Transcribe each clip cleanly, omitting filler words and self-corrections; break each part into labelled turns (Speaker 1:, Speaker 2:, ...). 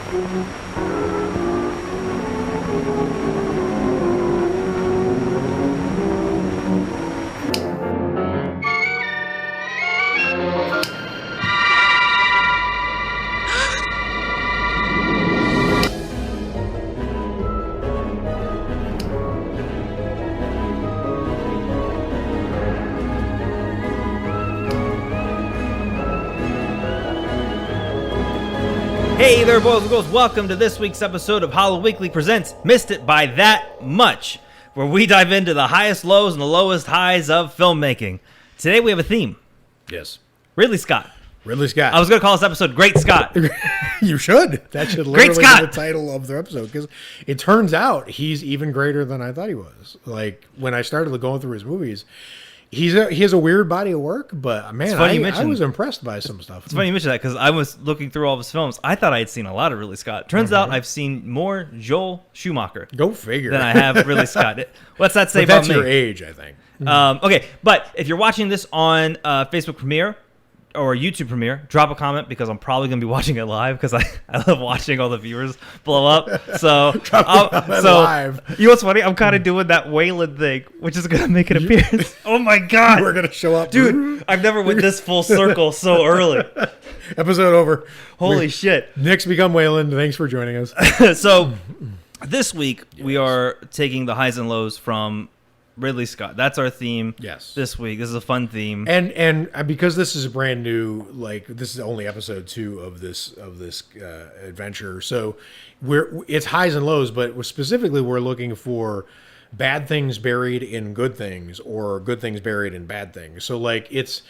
Speaker 1: Hey there, boys and girls. Welcome to this week's episode of Hollow Weekly Presents Missed It by That Much, where we dive into the highest lows and the lowest highs of filmmaking. Today we have a theme.
Speaker 2: Yes.
Speaker 1: Ridley Scott.
Speaker 2: Ridley Scott.
Speaker 1: I was going to call this episode Great Scott.
Speaker 2: You should. That should literally be the title of the episode, because it turns out he's even greater than I thought he was. Like, when I started going through his movies, he has a weird body of work, but man, I was impressed by some stuff.
Speaker 1: It's funny you mention that, because I was looking through all of his films. I thought I had seen a lot of Ridley Scott. Turns out I've seen more Joel Schumacher.
Speaker 2: Go figure.
Speaker 1: Than I have Ridley Scott. What's that say about me?
Speaker 2: That's your age, I think.
Speaker 1: Okay, but if you're watching this on Facebook Premiere or YouTube Premiere, drop a comment, because I'm probably going to be watching it live, because I love watching all the viewers blow up. So,
Speaker 2: live.
Speaker 1: You know what's funny? I'm kind of doing that Wayland thing, which is going to make an appearance. Oh my God.
Speaker 2: We're going to show up.
Speaker 1: Dude, I've never went this full circle so early.
Speaker 2: Episode over.
Speaker 1: Holy shit.
Speaker 2: Nick's become Wayland. Thanks for joining us.
Speaker 1: So, this week, we are taking the highs and lows from Ridley Scott. That's our theme. Yes. This week. This is a fun theme.
Speaker 2: And because this is a brand new, like, this is only episode 2 of this adventure. So it's highs and lows, but specifically we're looking for bad things buried in good things, or good things buried in bad things. So like it's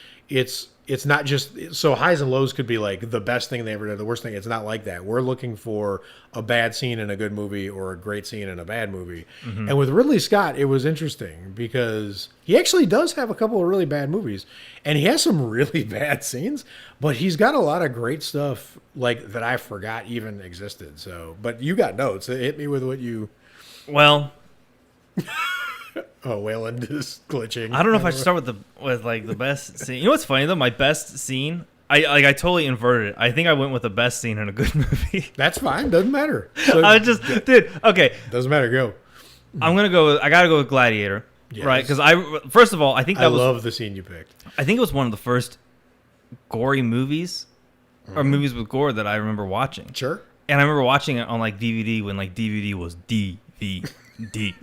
Speaker 2: not just, so highs and lows could be like the best thing they ever did, the worst thing. It's not like that. We're looking for a bad scene in a good movie, or a great scene in a bad movie. Mm-hmm. And with Ridley Scott, it was interesting because he actually does have a couple of really bad movies, and he has some really bad scenes, but he's got a lot of great stuff like that I forgot even existed. So, but you got notes. Hit me with what you...
Speaker 1: Well...
Speaker 2: Oh, Wayland is glitching.
Speaker 1: I don't know if I should start with the best scene. You know what's funny though? My best scene, I totally inverted it. I think I went with the best scene in a good movie.
Speaker 2: That's fine. Doesn't matter. So,
Speaker 1: dude. Okay.
Speaker 2: Doesn't matter. Go.
Speaker 1: I gotta go with Gladiator, yes. Right? Because first of all, I think I
Speaker 2: love the scene you picked.
Speaker 1: I think it was one of the first gory movies, or movies with gore that I remember watching.
Speaker 2: Sure.
Speaker 1: And I remember watching it on like DVD when like DVD was DVD.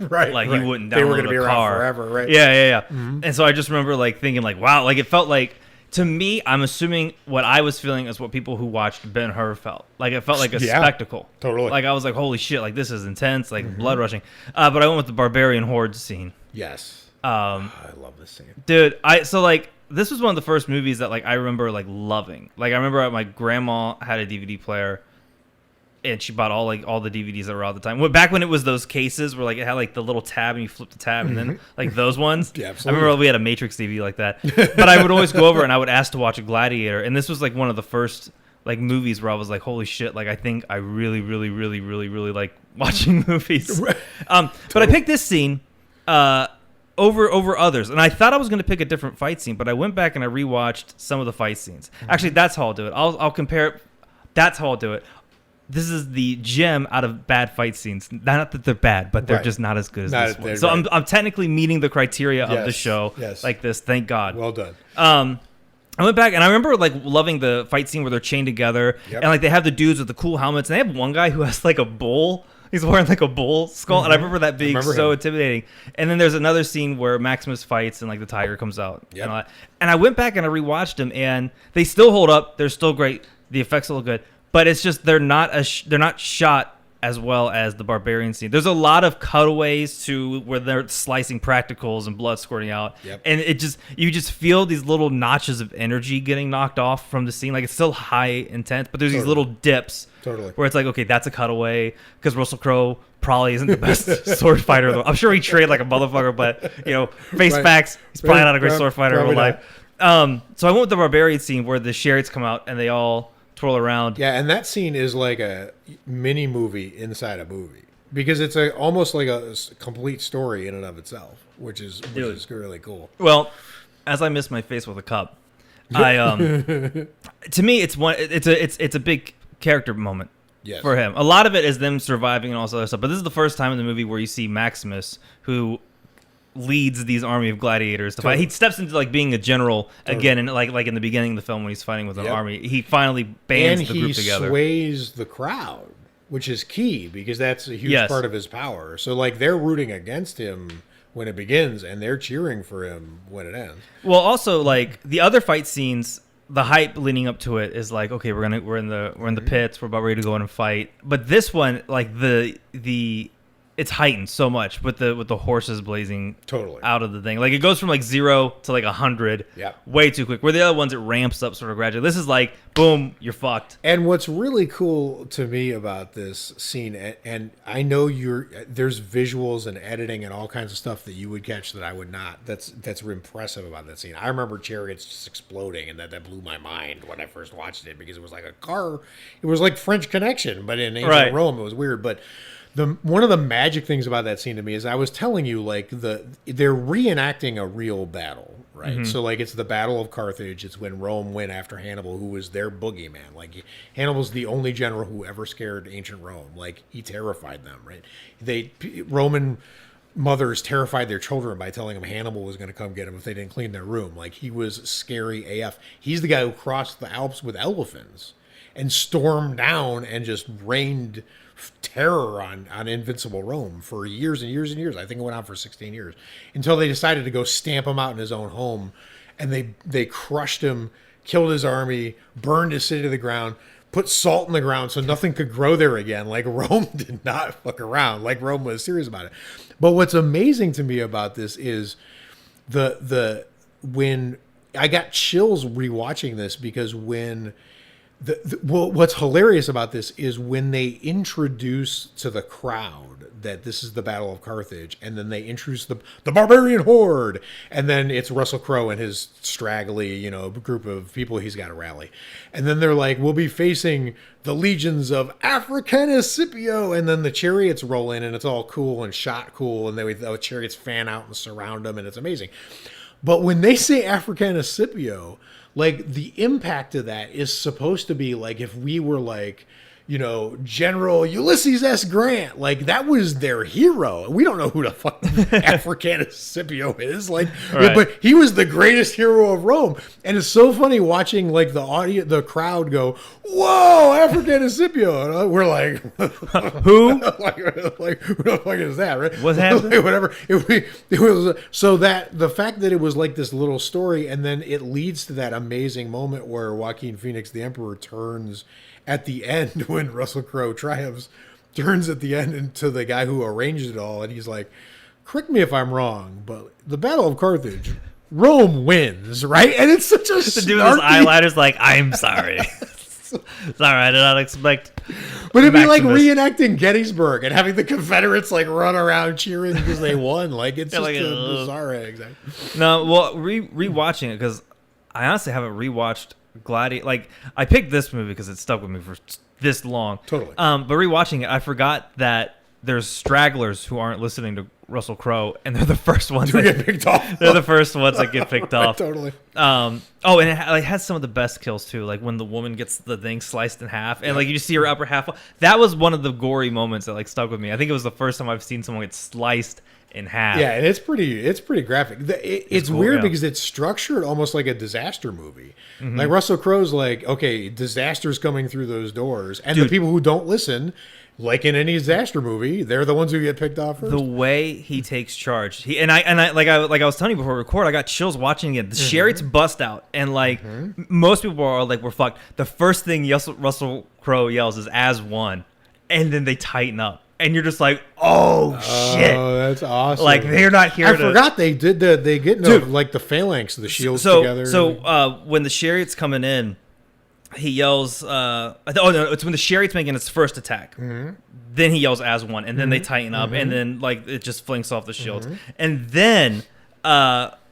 Speaker 2: Right,
Speaker 1: like
Speaker 2: right.
Speaker 1: You wouldn't download
Speaker 2: they were going to be
Speaker 1: car.
Speaker 2: around forever, right?
Speaker 1: Yeah. Mm-hmm. And so I just remember like thinking like, wow, like it felt like, to me, I'm assuming what I was feeling is what people who watched Ben-Hur felt. Like it felt like a spectacle.
Speaker 2: Totally.
Speaker 1: Like I was like, holy shit, like this is intense, like blood rushing. But I went with the barbarian horde scene.
Speaker 2: Yes.
Speaker 1: I
Speaker 2: love this scene,
Speaker 1: dude. So like this was one of the first movies that like I remember like loving. Like I remember my grandma had a DVD player, and she bought all the DVDs that were all the time. Back when it was those cases where like it had like the little tab and you flip the tab, and then like those ones.
Speaker 2: Yeah, absolutely.
Speaker 1: I remember we had a Matrix DVD like that. But I would always go over and I would ask to watch a Gladiator, and this was like one of the first like movies where I was like, holy shit, like I think I really, really, really, really, really like watching movies. But I picked this scene over others, and I thought I was going to pick a different fight scene, but I went back and I rewatched some of the fight scenes. Actually, that's how I'll do it. I'll compare it. That's how I'll do it. This is the gem out of bad fight scenes. Not that they're bad, but they're just not as good as this one. So I'm technically meeting the criteria of the show like this. Thank God.
Speaker 2: Well done.
Speaker 1: I went back and I remember like loving the fight scene where they're chained together, and like they have the dudes with the cool helmets, and they have one guy who has like a bull. He's wearing like a bull skull, and I remember that being so intimidating. And then there's another scene where Maximus fights and like the tiger comes out. Yep. And I went back and I rewatched them, and they still hold up. They're still great. The effects look good. But it's just they're not shot as well as the barbarian scene. There's a lot of cutaways to where they're slicing practicals and blood squirting out, and you just feel these little notches of energy getting knocked off from the scene. Like it's still high intense, but there's these little dips where it's like, okay, that's a cutaway, because Russell Crowe probably isn't the best sword fighter. I'm sure he trained like a motherfucker, but face facts, he's probably not a great sword fighter in real life. So I went with the barbarian scene where the chariots come out and they all twirl around.
Speaker 2: Yeah, and that scene is like a mini movie inside a movie, because it's almost like a complete story in and of itself, which is really cool.
Speaker 1: Well, as I miss my face with a cup, I to me it's a big character moment for him. A lot of it is them surviving and all this other stuff. But this is the first time in the movie where you see Maximus, who leads these army of gladiators to fight. He steps into like being a general again, and like in the beginning of the film when he's fighting with an army, he finally bands the group together.
Speaker 2: And he sways the crowd, which is key because that's a huge part of his power. So like they're rooting against him when it begins, and they're cheering for him when it ends. Well,
Speaker 1: also like the other fight scenes, the hype leading up to it is like, okay, we're in the pits, we're about ready to go in and fight. But this one, like the it's heightened so much with the horses blazing out of the thing. Like it goes from like 0 to like 100 way too quick. Where the other ones it ramps up sort of gradually. This is like boom, you're fucked.
Speaker 2: And what's really cool to me about this scene, and I know there's visuals and editing and all kinds of stuff that you would catch that I would not. That's impressive about that scene. I remember chariots just exploding, and that blew my mind when I first watched it because it was like a car. It was like French Connection, but in ancient Rome, it was weird. But one of the magic things about that scene to me is I was telling you, like they're reenacting a real battle, right? Mm-hmm. So like it's the Battle of Carthage. It's when Rome went after Hannibal, who was their boogeyman. Like Hannibal's the only general who ever scared ancient Rome. Like he terrified them, right? Roman mothers terrified their children by telling them Hannibal was going to come get them if they didn't clean their room. Like he was scary AF. He's the guy who crossed the Alps with elephants and stormed down and just rained terror on invincible Rome for years and years and years. I think it went on for 16 years until they decided to go stamp him out in his own home, and they crushed him, killed his army, burned his city to the ground, put salt in the ground so nothing could grow there again. Like Rome did not fuck around. Like Rome was serious about it. But what's amazing to me about this is when I got chills rewatching this, because when what's hilarious about this is when they introduce to the crowd that this is the Battle of Carthage, and then they introduce the barbarian horde, and then it's Russell Crowe and his straggly, group of people he's got to rally, and then they're like, we'll be facing the legions of Africanus Scipio, and then the chariots roll in, and it's all cool and shot cool, and the chariots fan out and surround them, and it's amazing. But when they say Africanus Scipio, like the impact of that is supposed to be like if we were like, General Ulysses S. Grant, like that was their hero. We don't know who the fuck Africanus Scipio is, like, but he was the greatest hero of Rome. And it's so funny watching like the crowd go, "Whoa, Africanus Scipio!" And we're like,
Speaker 1: "Who?
Speaker 2: like who the fuck is that?" Right?
Speaker 1: What's happening?
Speaker 2: Like, whatever. It was so that the fact that it was like this little story, and then it leads to that amazing moment where Joaquin Phoenix, the Emperor, turns at the end when Russell Crowe triumphs, turns at the end into the guy who arranged it all, and he's like, correct me if I'm wrong, but the Battle of Carthage, Rome wins, right? And it's such a
Speaker 1: the dude with his eyeliners like, I'm sorry. Sorry, I did not expect.
Speaker 2: But it'd be like reenacting Gettysburg and having the Confederates like run around cheering because they won. Like it's just like, a bizarre example.
Speaker 1: No, well, rewatching it, because I honestly haven't rewatched Gladiator. Like I picked this movie because it stuck with me for this long.
Speaker 2: Totally.
Speaker 1: But rewatching it, I forgot that there's stragglers who aren't listening to Russell Crowe, and they're the first ones
Speaker 2: that get picked off.
Speaker 1: They're the first ones that get picked off.
Speaker 2: Totally.
Speaker 1: And it has some of the best kills too, like when the woman gets the thing sliced in half, and like you just see her upper half. That was one of the gory moments that like stuck with me. I think it was the first time I've seen someone get sliced in half.
Speaker 2: Yeah, and it's pretty graphic. It's cool, weird because it's structured almost like a disaster movie. Mm-hmm. Like Russell Crowe's like, okay, disaster's coming through those doors, and the people who don't listen, like in any disaster movie, they're the ones who get picked off first.
Speaker 1: The way he takes charge, I was telling you before we record, I got chills watching it. The chariots bust out, and like most people are like, we're fucked. The first thing Russell Crowe yells is "as one," and then they tighten up. And you're just like, oh shit!
Speaker 2: Oh, that's awesome!
Speaker 1: Like they're not here. I
Speaker 2: forgot they did that. They get like the phalanx, the shields together.
Speaker 1: So when the chariot's coming in, he yells. It's when the chariot's making its first attack. Mm-hmm. Then he yells as one, and then they tighten up, and then like it just flinks off the shields. And then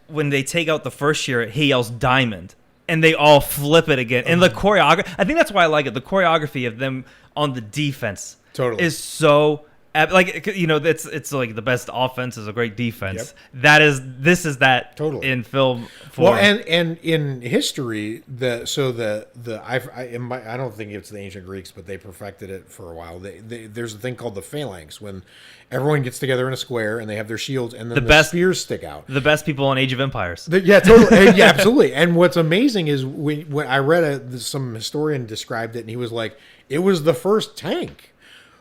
Speaker 1: when they take out the first chariot, he yells diamond, and they all flip it again. And the choreography, I think that's why I like it. The choreography of them on the defense.
Speaker 2: Totally.
Speaker 1: Is so Like, you know, it's like the best offense is a great defense. Yep. This is that
Speaker 2: totally
Speaker 1: in film form.
Speaker 2: Well, and in history, I don't think it's the ancient Greeks, but they perfected it for a while. There's a thing called the phalanx when everyone gets together in a square and they have their shields and then the spears stick out.
Speaker 1: The best people on Age of Empires.
Speaker 2: Yeah, totally. Yeah, absolutely. And what's amazing is when I read some historian described it, and he was like, it was the first tank.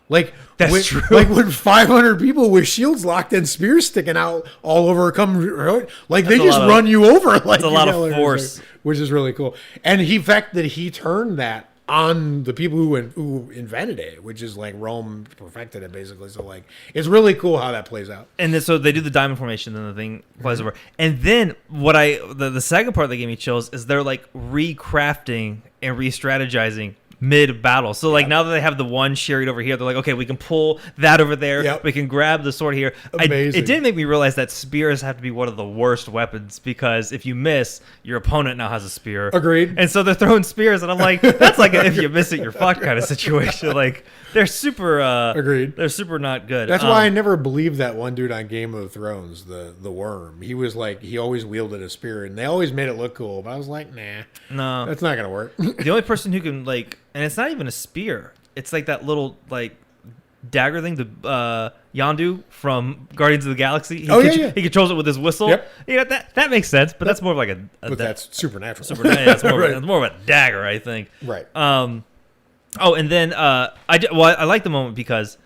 Speaker 2: Like
Speaker 1: that's true.
Speaker 2: Like when 500 people with shields locked and spears sticking out all over like they just run you over. Like
Speaker 1: that's a lot of force,
Speaker 2: which is really cool. And the fact that he turned that on the people who invented it, which is like Rome perfected it basically. So like it's really cool how that plays out.
Speaker 1: And then, so they do the diamond formation, then the thing flies over. And then the second part that gave me chills is they're like recrafting and re-strategizing mid-battle. So like now that they have the one chariot over here, they're like, okay, we can pull that over there.
Speaker 2: Yep.
Speaker 1: We can grab the sword here.
Speaker 2: Amazing.
Speaker 1: It did make me realize that spears have to be one of the worst weapons because if you miss, your opponent now has a spear.
Speaker 2: Agreed.
Speaker 1: And so they're throwing spears, and I'm like, that's like if you miss it, you're fucked kind of situation. Like they're super.
Speaker 2: Agreed.
Speaker 1: They're super not good.
Speaker 2: That's why I never believed that one dude on Game of Thrones, the worm. He was like, he always wielded a spear, and they always made it look cool. But I was like, nah,
Speaker 1: no,
Speaker 2: that's not gonna work.
Speaker 1: The only person who can like. And it's not even a spear. It's like that little like dagger thing, the Yondu from Guardians of the Galaxy. He controls it with his whistle.
Speaker 2: Yep.
Speaker 1: You know, that makes sense, but that's more of like
Speaker 2: but that's supernatural.
Speaker 1: It's more of a dagger, I think.
Speaker 2: Right.
Speaker 1: Oh, and then I like the moment because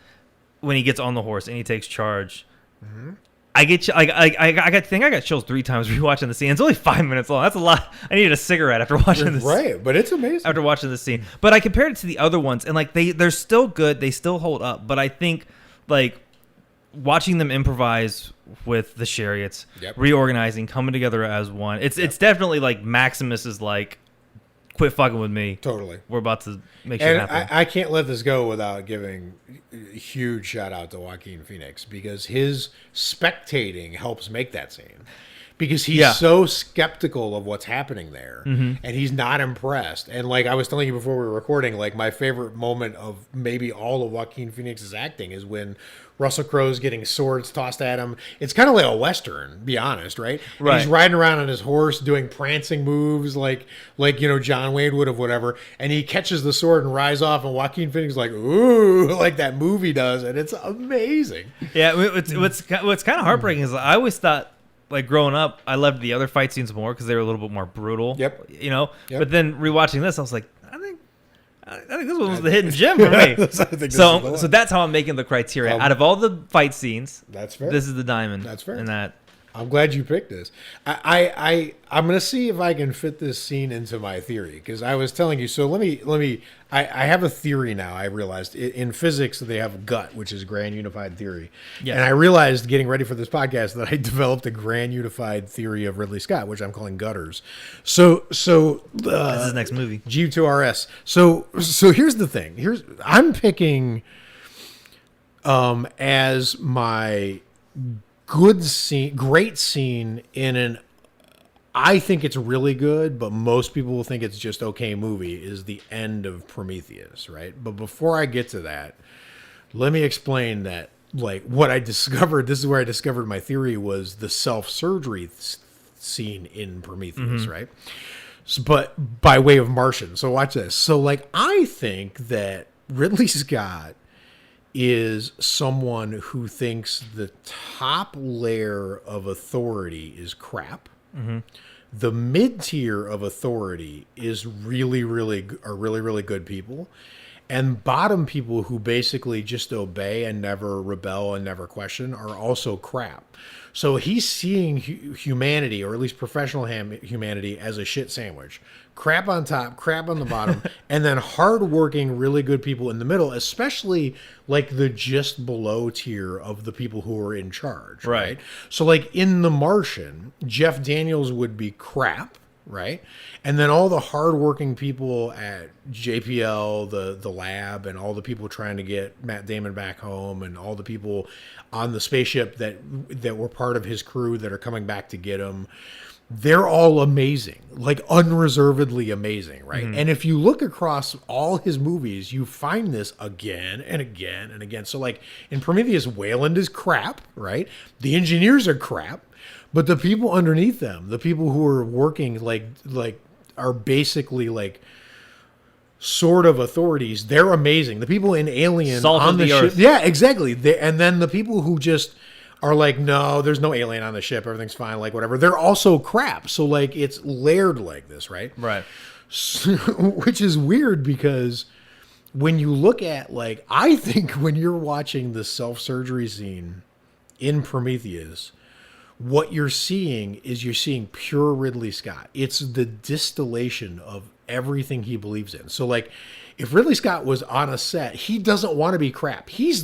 Speaker 1: when he gets on the horse and he takes charge. Mm-hmm. I got chills 3 times rewatching the scene. It's only 5 minutes long. That's a lot. I needed a cigarette after watching this.
Speaker 2: Right, but it's amazing
Speaker 1: after watching this scene. But I compared it to the other ones, and like they're still good. They still hold up. But I think like watching them improvise with the chariots, reorganizing, coming together as one. It's definitely like Maximus is like, quit fucking with me.
Speaker 2: Totally.
Speaker 1: We're about to make shit happen.
Speaker 2: I can't let this go without giving a huge shout out to Joaquin Phoenix because his spectating helps make that scene. Because he's so skeptical of what's happening there, and he's not impressed. And like I was telling you before we were recording, like my favorite moment of maybe all of Joaquin Phoenix's acting is when Russell Crowe's getting swords tossed at him. It's kind of like a Western, be honest, right?
Speaker 1: Right.
Speaker 2: And he's riding around on his horse doing prancing moves like you know John Wayne would have, whatever. And he catches the sword and rides off, and Joaquin Phoenix is like, ooh, like that movie does, and it's amazing.
Speaker 1: Yeah, what's kind of heartbreaking is I always thought, like growing up, I loved the other fight scenes more because they were a little bit more brutal.
Speaker 2: Yep.
Speaker 1: You know. Yep. But then rewatching this, I was like, I think this one was the hidden gem for me. So that's how I'm making the criteria. Out of all the fight scenes,
Speaker 2: that's fair.
Speaker 1: This is the diamond.
Speaker 2: That's fair.
Speaker 1: And that.
Speaker 2: I'm glad you picked this. I'm gonna see if I can fit this scene into my theory because I was telling you. So let me. I have a theory now. I realized in physics they have a gut, which is grand unified theory. Yes. And I realized getting ready for this podcast that I developed a grand unified theory of Ridley Scott, which I'm calling gutters. So
Speaker 1: this is his next movie,
Speaker 2: G2RS. So here's the thing. I'm picking as my great scene in an I think it's really good, but most people will think it's just okay movie is the end of Prometheus, right? But before I get to that, let me explain that like what I discovered, this is where I discovered my theory was the self-surgery scene in Prometheus, right? So, but by way of Martian. So watch this. So like I think that Ridley Scott is someone who thinks the top layer of authority is crap. Mm-hmm. The mid-tier of authority is really good people. And bottom people who basically just obey and never rebel and never question are also crap. So he's seeing humanity, or at least professional humanity, as a shit sandwich. Crap on top, crap on the bottom, and then hardworking, really good people in the middle, especially like the just below tier of the people who are in charge. Right. So like in The Martian, Jeff Daniels would be crap. Right. And then all the hardworking people at JPL, the lab, and all the people trying to get Matt Damon back home, and all the people on the spaceship that were part of his crew that are coming back to get him. they're all amazing, like unreservedly amazing, right? And if you look across all his movies, you find this again and again and again. So like in Prometheus, Wayland is crap, right? The engineers are crap, but the people underneath them, the people who are working like are basically like sort of authorities. They're amazing. The people in Alien
Speaker 1: Salt
Speaker 2: on
Speaker 1: of
Speaker 2: the
Speaker 1: the
Speaker 2: ship,
Speaker 1: earth.
Speaker 2: yeah, exactly. And then the people who just are like, no, there's no alien on the ship. Everything's fine. Like whatever. They're also crap. So like it's layered like this, right?
Speaker 1: Right.
Speaker 2: So, which is weird because when you look at like, I think when you're watching the self-surgery scene in Prometheus, what you're seeing is you're seeing pure Ridley Scott. It's the distillation of everything he believes in. So like if Ridley Scott was on a set, he doesn't want to be crap. He's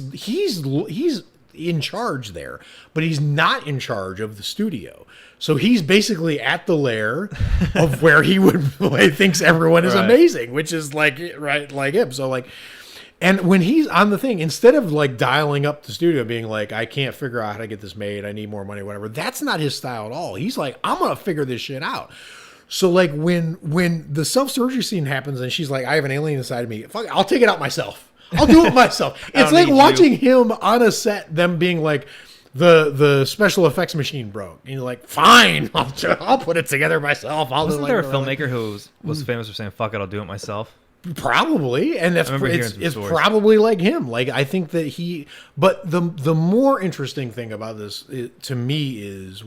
Speaker 2: in charge there, but he's not in charge of the studio. So he's basically at the lair of where he thinks everyone is amazing, which is like like him. So like, and when he's on the thing, instead of like dialing up the studio, being like, I can't figure out how to get this made, I need more money, whatever. That's not his style at all. He's like, I'm gonna figure this shit out. So like when the self-surgery scene happens and she's like, I have an alien inside of me, fuck, I'll take it out myself. I'll do it myself. It's like watching him on a set, them being like, the special effects machine broke. And you're like, fine, I'll put it together myself.
Speaker 1: Wasn't there a filmmaker who was famous for saying, fuck it, I'll do it myself?
Speaker 2: Probably. And it's probably like him. Like, I think that but the more interesting thing about this to me is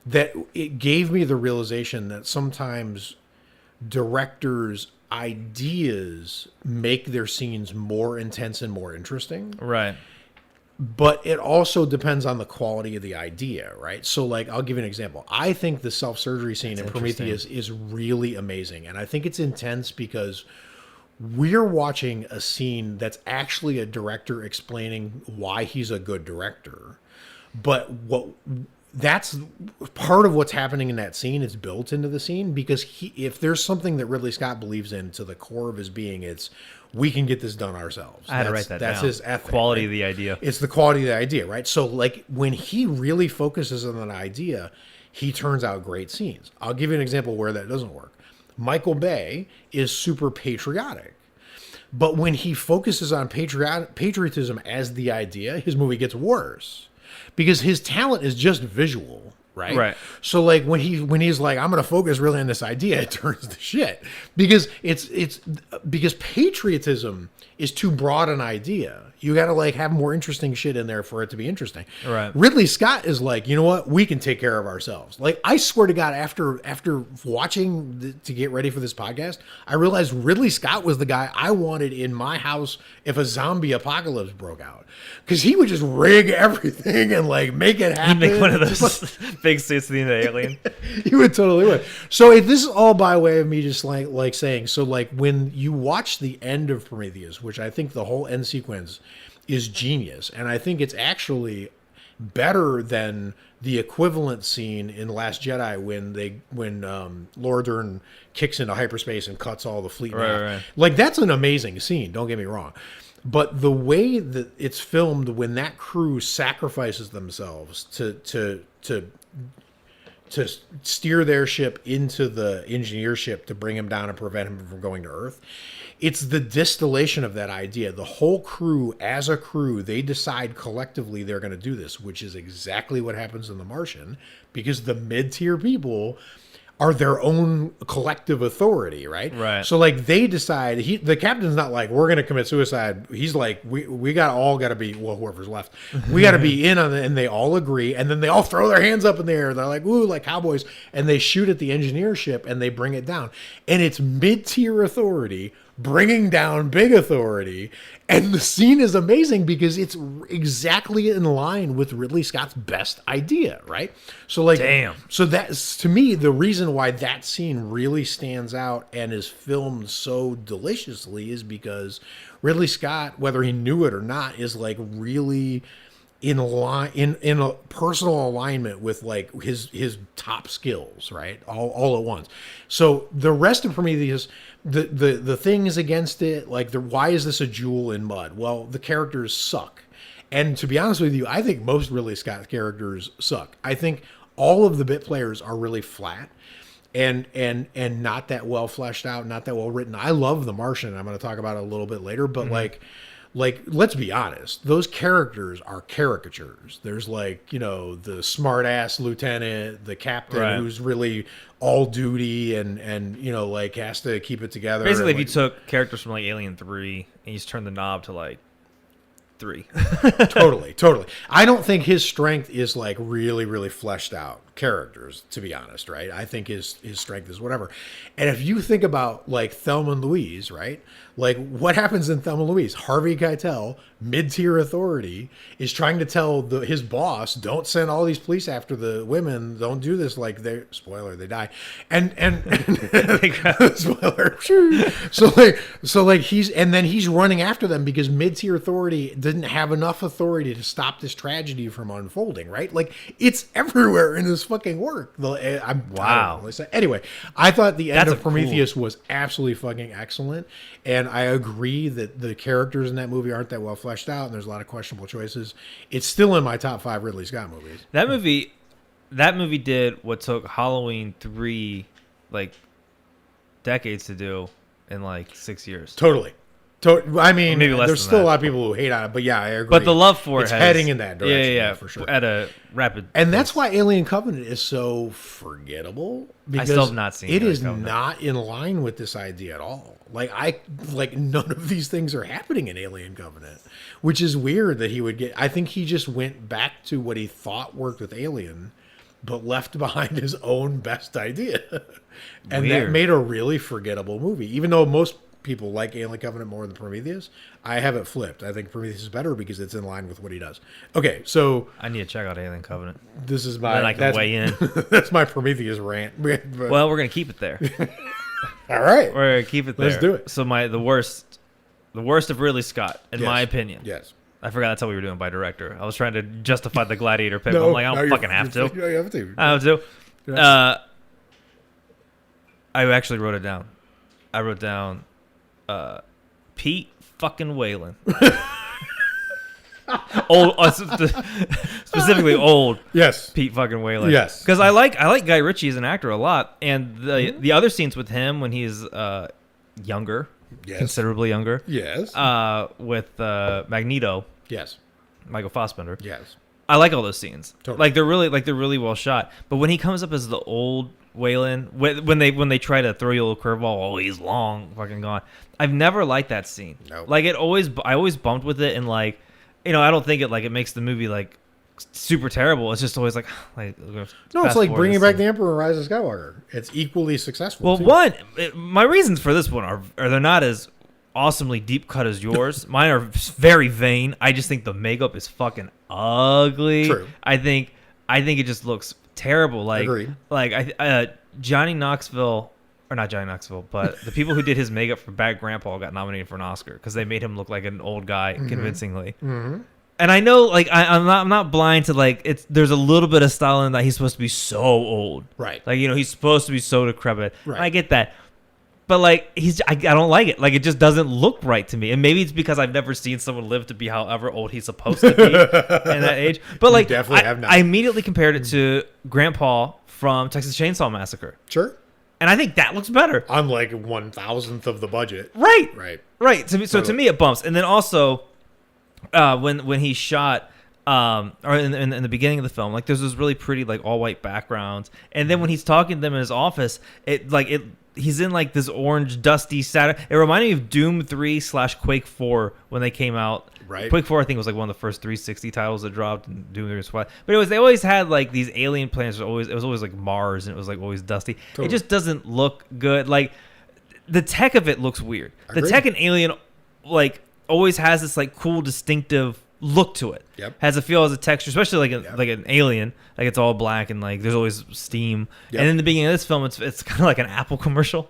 Speaker 2: that it gave me the realization that sometimes directors' ideas make their scenes more intense and more interesting.
Speaker 1: Right.
Speaker 2: But it also depends on the quality of the idea, right? So, like, I'll give you an example. I think the self-surgery scene in Prometheus is really amazing. And I think it's intense because we're watching a scene that's actually a director explaining why he's a good director. But that's part of what's happening in that scene. It's built into the scene because if there's something that Ridley Scott believes in to the core of his being, it's we can get this done ourselves.
Speaker 1: I had to write that down.
Speaker 2: That's his ethic.
Speaker 1: Quality
Speaker 2: right?
Speaker 1: of the idea.
Speaker 2: It's the quality of the idea, right? So like when he really focuses on an idea, he turns out great scenes. I'll give you an example where that doesn't work. Michael Bay is super patriotic. But when he focuses on patriotism as the idea, his movie gets worse. Because his talent is just visual, right?
Speaker 1: Right.
Speaker 2: So like when he's like, I'm gonna focus really on this idea, it turns to shit. Because because patriotism is too broad an idea. You gotta like have more interesting shit in there for it to be interesting.
Speaker 1: Right.
Speaker 2: Ridley Scott is like, you know what? We can take care of ourselves. Like I swear to God, after watching to get ready for this podcast, I realized Ridley Scott was the guy I wanted in my house if a zombie apocalypse broke out. Because he would just rig everything and like make it happen.
Speaker 1: He'd make one of those big suits to the alien.
Speaker 2: You would totally would. So if this is all by way of me just like saying, so like when you watch the end of Prometheus, which I think the whole end sequence is genius, and I think it's actually better than the equivalent scene in Last Jedi when Laura Dern kicks into hyperspace and cuts all the fleet in half.
Speaker 1: Right.
Speaker 2: Like that's an amazing scene, don't get me wrong. But the way that it's filmed when that crew sacrifices themselves to steer their ship into the engineer ship to bring him down and prevent him from going to Earth, it's the distillation of that idea. The whole crew, as a crew, they decide collectively they're going to do this, which is exactly what happens in The Martian, because the mid-tier people are their own collective authority, right?
Speaker 1: Right.
Speaker 2: So like they decide, the captain's not like, we're going to commit suicide. He's like, we got to be, well, whoever's left, we got to be in on it. And they all agree. And then they all throw their hands up in the air. They're like, ooh, like cowboys. And they shoot at the engineer ship and they bring it down. And it's mid-tier authority bringing down big authority. And the scene is amazing because it's exactly in line with Ridley Scott's best idea, right? So like,
Speaker 1: damn.
Speaker 2: So that's, to me, the reason why that scene really stands out and is filmed so deliciously is because Ridley Scott, whether he knew it or not, is like really in line, in a personal alignment with like his top skills, right? All at once. So the rest of Prometheus, the things against it, like why is this a jewel in mud? Well, the characters suck. And to be honest with you, I think most Ridley Scott characters suck. I think all of the bit players are really flat. And not that well fleshed out, not that well written. I love The Martian. I'm going to talk about it a little bit later, but like let's be honest, those characters are caricatures. There's like, the smart ass lieutenant, the captain who's really all duty and like has to keep it together.
Speaker 1: Basically, if
Speaker 2: like,
Speaker 1: you took characters from like Alien 3 and you just turned the knob to like 3.
Speaker 2: Totally. I don't think his strength is like really, really fleshed out characters, to be honest, right? I think his strength is whatever. And if you think about like Thelma and Louise, right? Like what happens in Thelma and Louise? Harvey Keitel, mid-tier authority, is trying to tell his boss, don't send all these police after the women. Don't do this. Like spoiler, they die. And spoiler. So he's running after them because mid-tier authority didn't have enough authority to stop this tragedy from unfolding, right? Like it's everywhere in this fucking work.
Speaker 1: Wow.
Speaker 2: Anyway, I thought the end of Prometheus was absolutely fucking excellent. And I agree that the characters in that movie aren't that well fleshed out, and there's a lot of questionable choices. It's still in my top 5 Ridley Scott movies.
Speaker 1: That movie did what took Halloween 3 like decades to do in like 6 years.
Speaker 2: Totally. I mean,
Speaker 1: maybe less
Speaker 2: there's
Speaker 1: than
Speaker 2: still
Speaker 1: that.
Speaker 2: a lot of people who hate on it, but yeah, I agree.
Speaker 1: But the love for
Speaker 2: it's
Speaker 1: it
Speaker 2: heading in that direction.
Speaker 1: Yeah,
Speaker 2: for sure.
Speaker 1: At a rapid
Speaker 2: and
Speaker 1: pace.
Speaker 2: that's why Alien Covenant is so forgettable. Because
Speaker 1: I still have not seen
Speaker 2: it. It is
Speaker 1: Covenant.
Speaker 2: not in line with this idea at all. Like none of these things are happening in Alien Covenant, which is weird that he would get. I think he just went back to what he thought worked with Alien, but left behind his own best idea, and
Speaker 1: Weird.
Speaker 2: that made a really forgettable movie. Even though most people like Alien Covenant more than Prometheus, I have it flipped. I think Prometheus is better because it's in line with what he does. Okay, so
Speaker 1: I need to check out Alien Covenant.
Speaker 2: this is my.
Speaker 1: Then I can weigh in.
Speaker 2: That's my Prometheus rant. But,
Speaker 1: Well, we're gonna keep it there.
Speaker 2: all right,
Speaker 1: We're gonna keep it there.
Speaker 2: Let's do it.
Speaker 1: So the worst of Ridley Scott, in
Speaker 2: Yes.
Speaker 1: my opinion.
Speaker 2: Yes.
Speaker 1: I forgot that's how we were doing by director. I was trying to justify the Gladiator pick.
Speaker 2: No,
Speaker 1: I'm like, I don't fucking have to.
Speaker 2: You have to.
Speaker 1: I have to.
Speaker 2: Yeah.
Speaker 1: I actually wrote it down. I wrote down Pete fucking Whalen. Old, specifically old.
Speaker 2: Yes.
Speaker 1: Pete fucking Whalen.
Speaker 2: Yes.
Speaker 1: Because I like Guy Ritchie as an actor a lot, and the other scenes with him when he's younger,
Speaker 2: Yes.
Speaker 1: considerably younger.
Speaker 2: Yes.
Speaker 1: With Magneto,
Speaker 2: Yes.
Speaker 1: Michael Fassbender.
Speaker 2: Yes.
Speaker 1: I like all those scenes.
Speaker 2: Totally.
Speaker 1: Like they're really well shot. But when he comes up as the old Whalen, when they try to throw you a little curveball, he's long, fucking gone. I've never liked that scene.
Speaker 2: No.
Speaker 1: Like I always bumped with it, and like, I don't think it makes the movie like super terrible. It's just always like
Speaker 2: No, it's like bringing back the Emperor and Rise of Skywalker. It's equally successful.
Speaker 1: Well,
Speaker 2: too.
Speaker 1: my reasons for this one are they're not as awesomely deep cut as yours. Mine are very vain. I just think the makeup is fucking ugly.
Speaker 2: True.
Speaker 1: I think it just looks terrible. Like
Speaker 2: Agreed.
Speaker 1: Johnny Knoxville, or not Johnny Knoxville, but the people who did his makeup for Bad Grandpa got nominated for an Oscar because they made him look like an old guy convincingly. Mm-hmm. And I know, like, I'm not blind to like there's a little bit of style in that he's supposed to be so old,
Speaker 2: Right.
Speaker 1: Like he's supposed to be so decrepit.
Speaker 2: Right.
Speaker 1: I get that. But like I don't like it. Like it just doesn't look right to me. And maybe it's because I've never seen someone live to be however old he's supposed to be in that age. But like
Speaker 2: definitely have not.
Speaker 1: I immediately compared it to Grandpa from Texas Chainsaw Massacre.
Speaker 2: Sure.
Speaker 1: And I think that looks better.
Speaker 2: I'm like 1,000th of the budget.
Speaker 1: Right.
Speaker 2: Right.
Speaker 1: To me it bumps. And then also when he shot or in the beginning of the film, like there's this really pretty like all white backgrounds, and then when he's talking to them in his office, he's in like this orange dusty Saturn. It reminded me of Doom 3 / Quake 4 when they came out.
Speaker 2: Right.
Speaker 1: Quake 4 I think was like one of the first 360 titles that dropped, and Doom 3 was flat. But they always had like these alien planets. It was always like Mars, and it was like always dusty. Totally. It just doesn't look good. Like the tech of it looks weird.
Speaker 2: Agreed.
Speaker 1: The tech in Alien like always has this like cool distinctive look to it.
Speaker 2: Yep.
Speaker 1: Has a feel, has a texture, especially like an Alien, like it's all black and like there's always steam.
Speaker 2: Yep.
Speaker 1: And in the beginning of this film, it's kind of like an Apple commercial.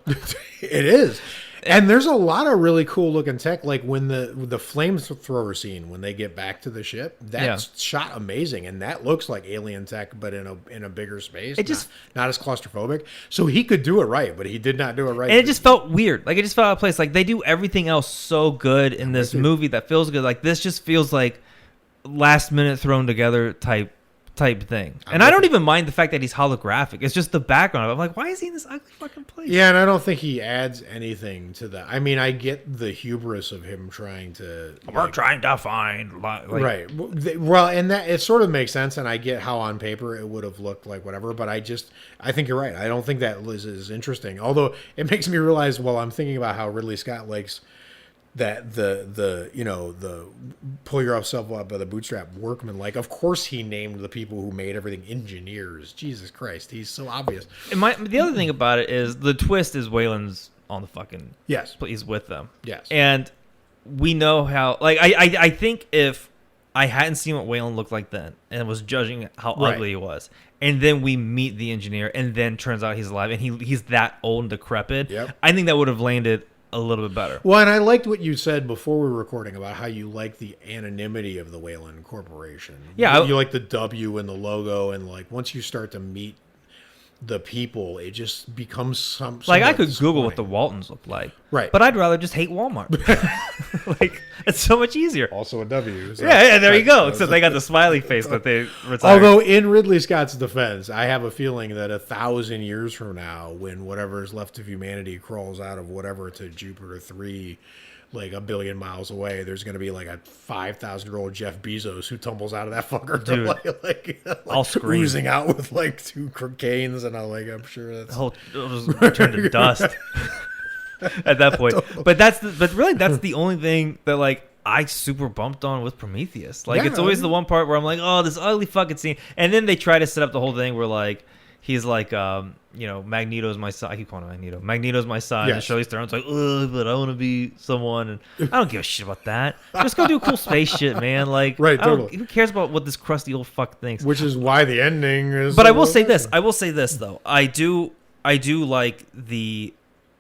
Speaker 2: It is. And there's a lot of really cool looking tech, like when the flamethrower scene when they get back to the ship, that's shot amazing, and that looks like alien tech, but in a bigger space.
Speaker 1: It just
Speaker 2: not as claustrophobic. So he could do it right, but he did not do it right.
Speaker 1: And it just felt weird. Like it just felt out of place. Like they do everything else so good in this movie that feels good. Like this just feels like last minute thrown together type type thing. And I don't even mind the fact that he's holographic. It's just the background. I'm like, why is he in this ugly fucking place?
Speaker 2: Yeah, and I don't think he adds anything to that. I mean, I get the hubris of him trying to...
Speaker 1: We're trying to find...
Speaker 2: right. Well, and that it sort of makes sense, and I get how on paper it would have looked like whatever, but I think you're right. I don't think that is interesting. Although it makes me realize, well, I'm thinking about how Ridley Scott likes that the pull yourself up by the bootstrap workman. Like, of course he named the people who made everything engineers. Jesus Christ, he's so obvious.
Speaker 1: And the other thing about it is the twist is Waylon's on the fucking he's with them.
Speaker 2: Yes,
Speaker 1: and we know how. Like, I think if I hadn't seen what Waylon looked like then and was judging how ugly he was, and then we meet the engineer, and then turns out he's alive and he's that old and decrepit. Yep. I think that would have landed a little bit better.
Speaker 2: Well, and I liked what you said before we were recording about how you like the anonymity of the Wayland Corporation.
Speaker 1: Yeah.
Speaker 2: You like the W and the logo, and like once you start to meet the people, it just becomes
Speaker 1: like I could Google what the Waltons look like.
Speaker 2: Right.
Speaker 1: But I'd rather just hate Walmart. Like, it's so much easier.
Speaker 2: Also a W. So
Speaker 1: yeah, there you go. Except they got the smiley face that they retired.
Speaker 2: Although in Ridley Scott's defense, I have a feeling that 1,000 years from now, when whatever is left of humanity crawls out of whatever to Jupiter 3, like 1 billion miles away, there's going to be like a 5,000-year-old Jeff Bezos who tumbles out of that fucker.
Speaker 1: Dude,
Speaker 2: like
Speaker 1: I'll scream.
Speaker 2: Oozing out with like 2 canes, and I'm sure that's...
Speaker 1: It'll just turn to dust at that point. But really that's the only thing that like I super bumped on with Prometheus. Like, it's always the one part where I'm like, oh, this ugly fucking scene. And then they try to set up the whole thing where like he's like, Magneto's my son. I keep calling him Magneto. Magneto's my son. Yes. And Charlize Theron's like, ugh, but I want to be someone. And I don't give a shit about that. Just go do cool space shit, man. Like,
Speaker 2: right, totally.
Speaker 1: Who cares about what this crusty old fuck thinks?
Speaker 2: Which is why the ending is.
Speaker 1: But I will say this. I will say this though. I do like the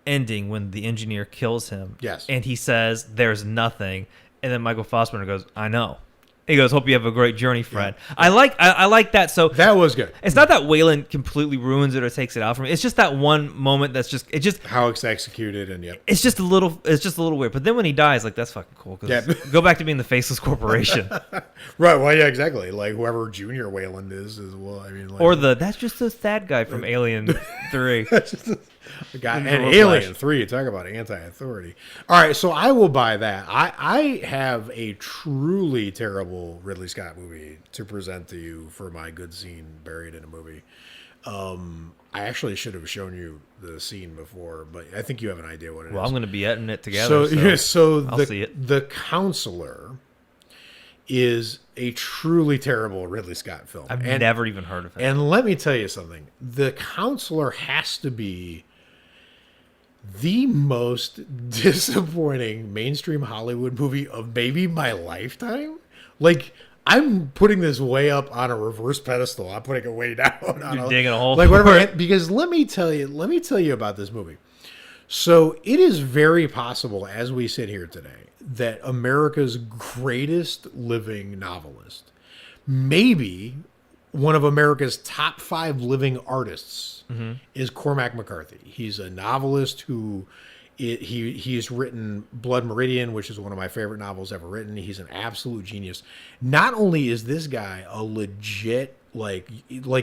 Speaker 1: ending when the engineer kills him.
Speaker 2: Yes.
Speaker 1: And he says, "There's nothing," and then Michael Fassbender goes, "I know." He goes, "Hope you have a great journey, friend." Yeah. I like that. So
Speaker 2: that was good.
Speaker 1: It's not that Wayland completely ruins it or takes it out from it. It's just that one moment that's just
Speaker 2: how it's executed, and
Speaker 1: it's just a little weird. But then when he dies, like, that's fucking cool. Go back to being the faceless corporation.
Speaker 2: Right. Well, yeah, exactly. Like whoever Junior Wayland is well. I mean, like,
Speaker 1: or that's just a sad guy from Alien 3.
Speaker 2: And Alien 3, talk about anti-authority. All right, so I will buy that. I have a truly terrible Ridley Scott movie to present to you for my good scene buried in a movie. I actually should have shown you the scene before, but I think you have an idea what it is.
Speaker 1: Well, I'm going to be editing it together.
Speaker 2: So
Speaker 1: I'll see it.
Speaker 2: The Counselor is a truly terrible Ridley Scott film.
Speaker 1: I've never even heard of it.
Speaker 2: And let me tell you something. The Counselor has to be the most disappointing mainstream Hollywood movie of maybe my lifetime. Like, I'm putting this way up on a reverse pedestal. I'm putting it way down.
Speaker 1: You're digging a hole.
Speaker 2: Like, whatever. Because let me tell you about this movie. So it is very possible, as we sit here today, that America's greatest living novelist, maybe one of America's top 5 living artists, is Cormac McCarthy. He's a novelist who he's written Blood Meridian, which is one of my favorite novels ever written. He's an absolute genius. Not only is this guy a legit, like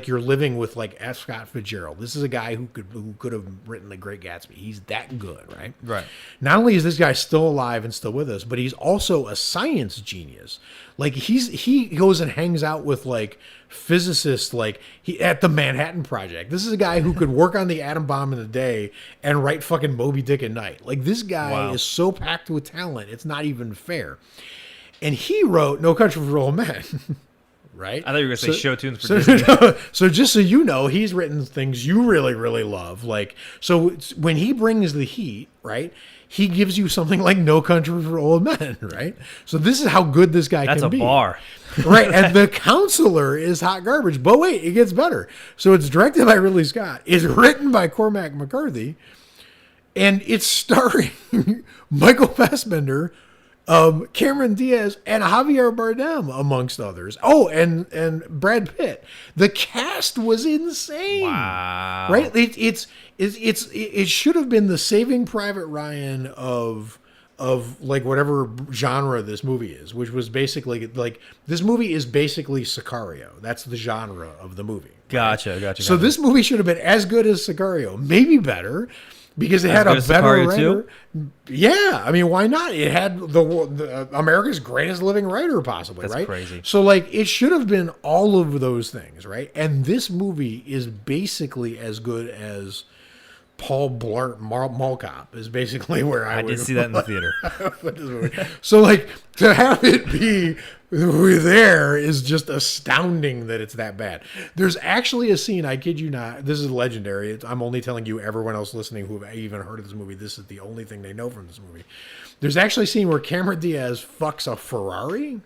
Speaker 2: you're living with like F. Scott Fitzgerald. This is a guy who could have written The Great Gatsby. He's that good, right?
Speaker 1: Right.
Speaker 2: Not only is this guy still alive and still with us, but he's also a science genius. Like he goes and hangs out with like physicists, like at the Manhattan Project. This is a guy who could work on the atom bomb in the day and write fucking Moby Dick at night. Like, this guy is so packed with talent, it's not even fair. And he wrote No Country for Old Men. Right?
Speaker 1: I thought you were going to say show tunes for Disney.
Speaker 2: So just so you know, he's written things you really, really love. Like, so when he brings the heat, right, he gives you something like No Country for Old Men, right? So this is how good this guy can be.
Speaker 1: That's a bar.
Speaker 2: Right, and The Counselor is hot garbage. But wait, it gets better. So it's directed by Ridley Scott. It's written by Cormac McCarthy. And it's starring Michael Fassbender, Cameron Diaz, and Javier Bardem, amongst others. Oh, and Brad Pitt. The cast was insane.
Speaker 1: Wow!
Speaker 2: Right? It should have been the Saving Private Ryan of of like whatever genre this movie is, which was basically like this movie is basically Sicario. That's the genre of the movie. Right?
Speaker 1: Gotcha.
Speaker 2: So this movie should have been as good as Sicario, maybe better, because it had a better writer. Yeah, I mean, why not? It had the America's greatest living writer, possibly.
Speaker 1: That's
Speaker 2: right?
Speaker 1: Crazy.
Speaker 2: So like, it should have been all of those things, right? And this movie is basically as good as Paul Blart Mall Cop is basically where I
Speaker 1: did see that in the theater.
Speaker 2: So like, to have it be there is just astounding that it's that bad. There's actually a scene, I kid you not, this is legendary. I'm only telling you, everyone else listening who have even heard of this movie, this is the only thing they know from this movie. There's actually a scene where Cameron Diaz fucks a Ferrari,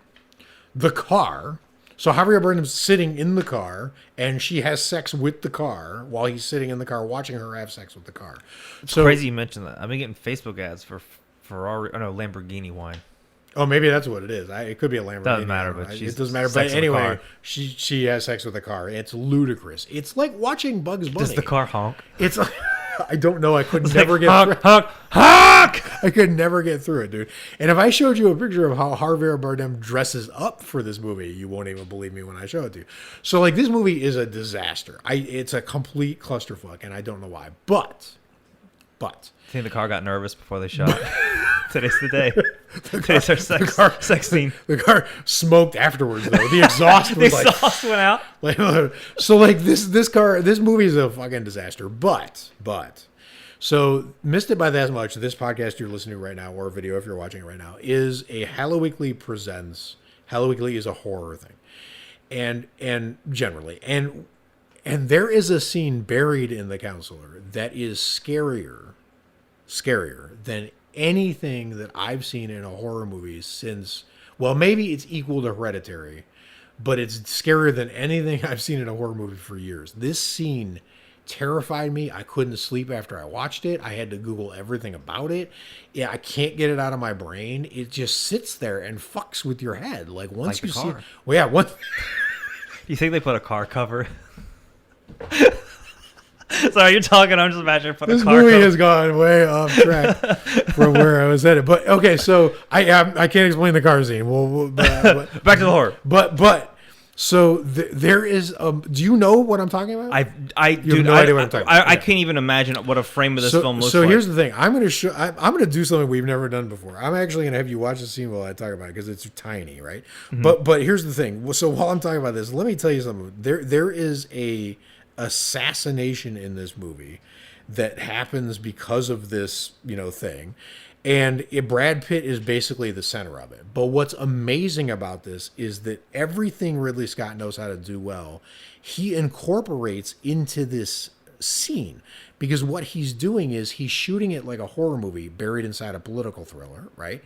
Speaker 2: the car. So Javier Bardem's sitting in the car, and she has sex with the car while he's sitting in the car watching her have sex with the car.
Speaker 1: It's crazy you mentioned that. I've been getting Facebook ads for Lamborghini wine.
Speaker 2: Oh, maybe that's what it is. It could be a Lamborghini.
Speaker 1: Doesn't matter, but
Speaker 2: it doesn't matter. But anyway, she has sex with the car. It's ludicrous. It's like watching Bugs Bunny.
Speaker 1: Does the car honk?
Speaker 2: It's like, I don't know. I could never get
Speaker 1: honk,
Speaker 2: through.
Speaker 1: honk, honk.
Speaker 2: I could never get through it, dude. And if I showed you a picture of how Javier Bardem dresses up for this movie, you won't even believe me when I show it to you. So, like, this movie is a disaster. It's a complete clusterfuck, and I don't know why. But.
Speaker 1: I think the car got nervous before they shot. Today's the day. Today's our sex scene.
Speaker 2: The car smoked afterwards, though. The exhaust was
Speaker 1: the exhaust went out.
Speaker 2: So, like, this movie is a fucking disaster. But, so missed it by that much. This podcast you're listening to right now, or video if you're watching it right now, is a Hello Weekly presents. Hello Weekly is a horror thing, and generally, and there is a scene buried in The Counselor that is scarier than anything that I've seen in a horror movie since. Well, maybe it's equal to Hereditary, but it's scarier than anything I've seen in a horror movie for years. This scene terrified me. I couldn't sleep after I watched it. I had to Google everything about it. Yeah, I can't get it out of my brain. It just sits there and fucks with your head. Like, once you see it, well, yeah, once.
Speaker 1: You think they put a car cover? Sorry, you're talking. I'm just imagining putting a car cover.
Speaker 2: This movie has gone way off track from where I was headed. But okay, so I can't explain the car scene. But
Speaker 1: back to the horror.
Speaker 2: But so there is. Do you know what I'm talking about?
Speaker 1: I do no idea what I'm talking about. I can't even imagine what a frame of this film looks like.
Speaker 2: So here's the thing. I'm gonna do something we've never done before. I'm actually gonna have you watch the scene while I talk about it because it's tiny, right? Mm-hmm. But here's the thing. So while I'm talking about this, let me tell you something. There is a assassination in this movie that happens because of this thing, and Brad Pitt is basically the center of it. But what's amazing about this is that everything Ridley Scott knows how to do well, he incorporates into this scene, because what he's doing is he's shooting it like a horror movie buried inside a political thriller, right?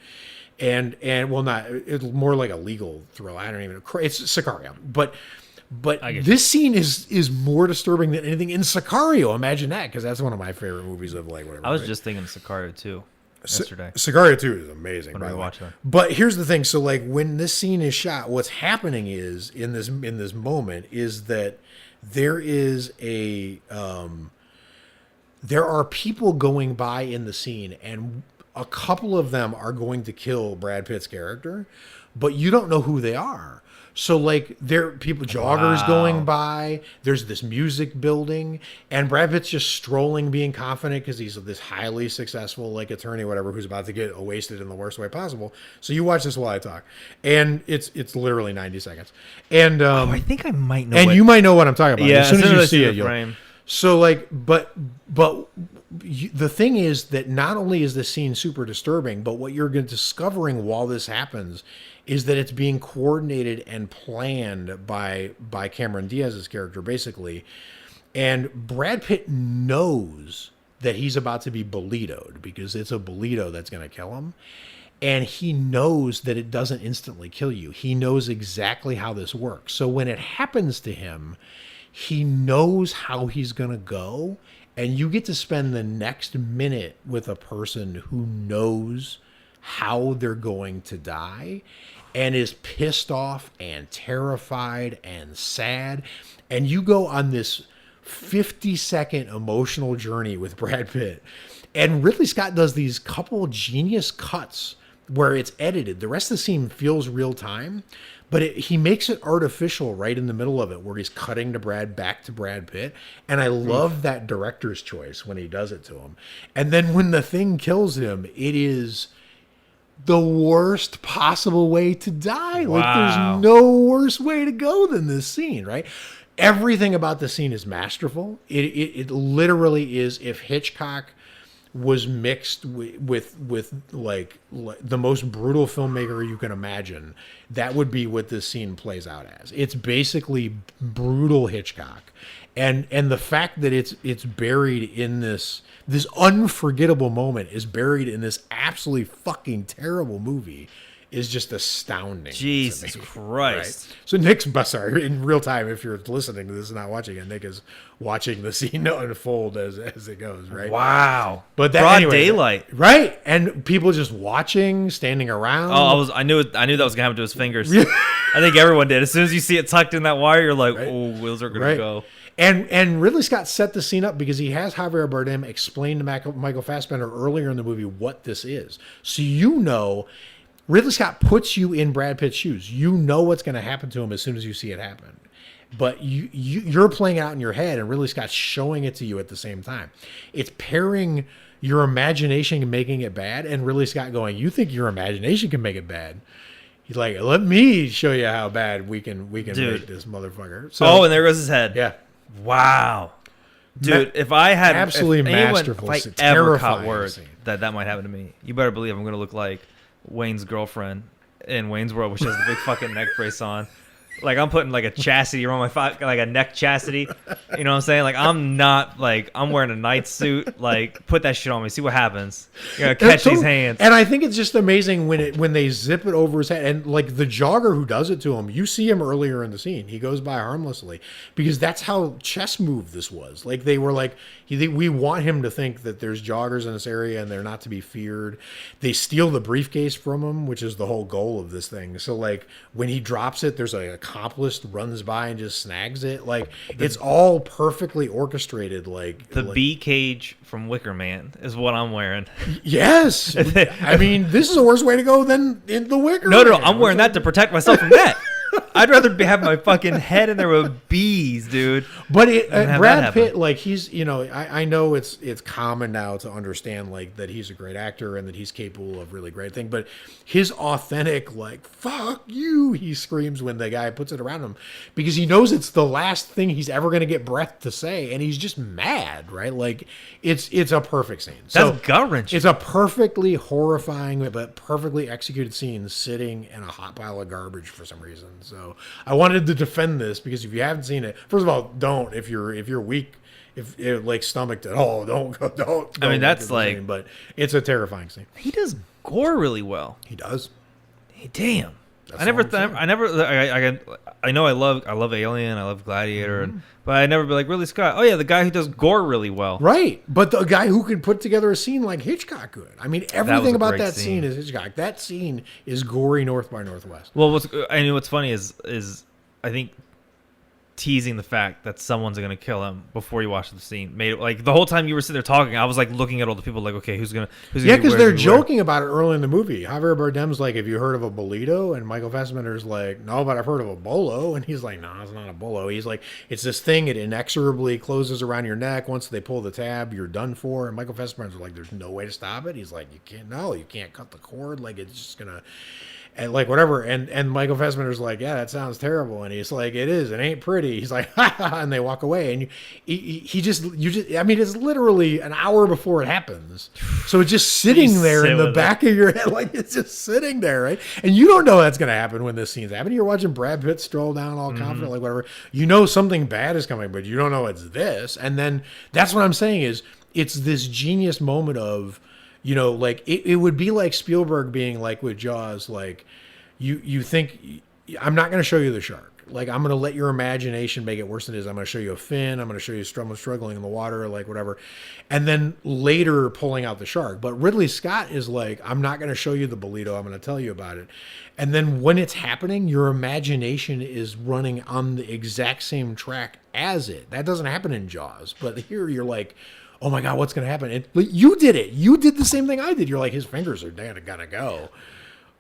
Speaker 2: And well, it's more like a legal thriller. I don't even know. It's Sicario, but this scene is more disturbing than anything in Sicario. Imagine that, because that's one of my favorite movies of like whatever.
Speaker 1: I was just thinking Sicario 2 yesterday.
Speaker 2: Sicario 2 is amazing.
Speaker 1: When I watched that.
Speaker 2: But here's the thing. So like when this scene is shot, what's happening is in this moment is that there is there are people going by in the scene, and a couple of them are going to kill Brad Pitt's character, but you don't know who they are. So like there are people, joggers going by, there's this music building, and Brad Pitt's just strolling, being confident because he's this highly successful like attorney, whatever, who's about to get wasted in the worst way possible. So you watch this while I talk, and it's literally 90 seconds. And
Speaker 1: I think I might know.
Speaker 2: And you might know what I'm talking about.
Speaker 1: Yeah,
Speaker 2: as soon as you see it, you'll. So like, but the thing is that not only is this scene super disturbing, but what you're discovering while this happens is that it's being coordinated and planned by Cameron Diaz's character, basically. And Brad Pitt knows that he's about to be bolitoed, because it's a bolito that's going to kill him. And he knows that it doesn't instantly kill you. He knows exactly how this works. So when it happens to him, he knows how he's going to go. And you get to spend the next minute with a person who knows how they're going to die and is pissed off and terrified and sad. And you go on this 50-second emotional journey with Brad Pitt. And Ridley Scott does these couple genius cuts where it's edited. The rest of the scene feels real time, but he makes it artificial right in the middle of it, where he's cutting to back to Brad Pitt. And I love that director's choice when he does it to him. And then when the thing kills him, it is the worst possible way to die.
Speaker 1: Wow.
Speaker 2: Like, there's no worse way to go than this scene, right? Everything about the scene is masterful. It literally is, if Hitchcock was mixed with like the most brutal filmmaker you can imagine, that would be what this scene plays out as. It's basically brutal Hitchcock. And the fact that it's buried in this unforgettable moment is buried in this absolutely fucking terrible movie is just astounding.
Speaker 1: Jesus Christ.
Speaker 2: Right? So Nick's, sorry, in real time, if you're listening to this and not watching it, Nick is watching the scene unfold as it goes, right?
Speaker 1: Wow.
Speaker 2: But that,
Speaker 1: broad daylight.
Speaker 2: Right. And people just watching, standing around.
Speaker 1: Oh, I knew that was gonna happen to his fingers. I think everyone did. As soon as you see it tucked in that wire, you're like, oh, wheels are gonna go.
Speaker 2: And Ridley Scott set the scene up because he has Javier Bardem explain to Michael Fassbender earlier in the movie what this is. So Ridley Scott puts you in Brad Pitt's shoes. You know what's going to happen to him as soon as you see it happen. But you're playing it out in your head, and Ridley Scott's showing it to you at the same time. It's pairing your imagination and making it bad, and Ridley Scott going, you think your imagination can make it bad? He's like, let me show you how bad we can make this motherfucker. So,
Speaker 1: and there goes his head.
Speaker 2: Yeah.
Speaker 1: Wow. Dude, if I had...
Speaker 2: Absolutely masterful.
Speaker 1: If I ever caught word that might happen to me, you better believe I'm going to look like Wayne's girlfriend in Wayne's World, which has the big fucking neck brace on. Like, I'm putting like a chastity around my like a neck chastity. You know what I'm saying? Like, I'm wearing a night suit. Like, put that shit on me. See what happens. You're gonna catch these hands.
Speaker 2: And I think it's just amazing when they zip it over his head. And like the jogger who does it to him, you see him earlier in the scene. He goes by harmlessly because that's how chess move this was. Like, they were like, we want him to think that there's joggers in this area and they're not to be feared. They steal the briefcase from him, which is the whole goal of this thing. So like when he drops it, there's a accomplice runs by and just snags it. Like, it's all perfectly orchestrated. Like
Speaker 1: the bee cage from Wicker Man is what I'm wearing.
Speaker 2: Yes. I mean, this is a worse way to go than in the Wicker Man.
Speaker 1: No, I'm wearing that to protect myself from that. I'd rather have my fucking head in there with bees, dude.
Speaker 2: But Brad Pitt, like, he's, I know it's common now to understand, like, that he's a great actor and that he's capable of really great things. But his authentic, like, fuck you, he screams when the guy puts it around him because he knows it's the last thing he's ever going to get breath to say. And he's just mad, right? Like, it's a perfect scene.
Speaker 1: That's gut-wrenching.
Speaker 2: It's a perfectly horrifying but perfectly executed scene sitting in a hot pile of garbage for some reason. So I wanted to defend this because if you haven't seen it, first of all, don't. If you're weak, if you're like stomached at all, don't.
Speaker 1: I mean, that's like,
Speaker 2: scene, but it's a terrifying scene.
Speaker 1: He does gore really well.
Speaker 2: He does.
Speaker 1: Damn. I know I love Alien, I love Gladiator, but I never be like, Ridley Scott. Oh yeah, the guy who does gore really well.
Speaker 2: Right, but the guy who could put together a scene like Hitchcock could. I mean, everything about that scene is Hitchcock. That scene is gory North by Northwest.
Speaker 1: Well, what's funny is I think teasing the fact that someone's gonna kill him before you watch the scene made it like the whole time you were sitting there talking, I was like looking at all the people like, okay, who's gonna
Speaker 2: because they're joking about it early in the movie. Javier Bardem's like, have you heard of a bolito? And Michael Fassbender's like, no, but I've heard of a bolo. And he's like, no, it's not a bolo. He's like, it's this thing, it inexorably closes around your neck. Once they pull the tab, you're done for. And Michael Fassbender's like, there's no way to stop it. He's like, you can't cut the cord, like it's just gonna, and like whatever. And Michael Fassbender's like, yeah, that sounds terrible. And he's like, it is, it ain't pretty. He's like, ha ha, and they walk away. And I mean, it's literally an hour before it happens. So it's just sitting there in the back of your head, like it's just sitting there, right? And you don't know that's going to happen when this scene's happening. You're watching Brad Pitt stroll down all confident, like whatever. You know something bad is coming, but you don't know it's this. And then that's what I'm saying is it's this genius moment of, like it would be like Spielberg being like with Jaws, like you think I'm not going to show you the shark. Like, I'm going to let your imagination make it worse than it is. I'm going to show you a fin. I'm going to show you someone struggling in the water, like whatever. And then later pulling out the shark. But Ridley Scott is like, I'm not going to show you the bolito. I'm going to tell you about it. And then when it's happening, your imagination is running on the exact same track as it. That doesn't happen in Jaws. But here you're like, oh my God, what's going to happen? And you did it. You did the same thing I did. You're like, his fingers are gonna go.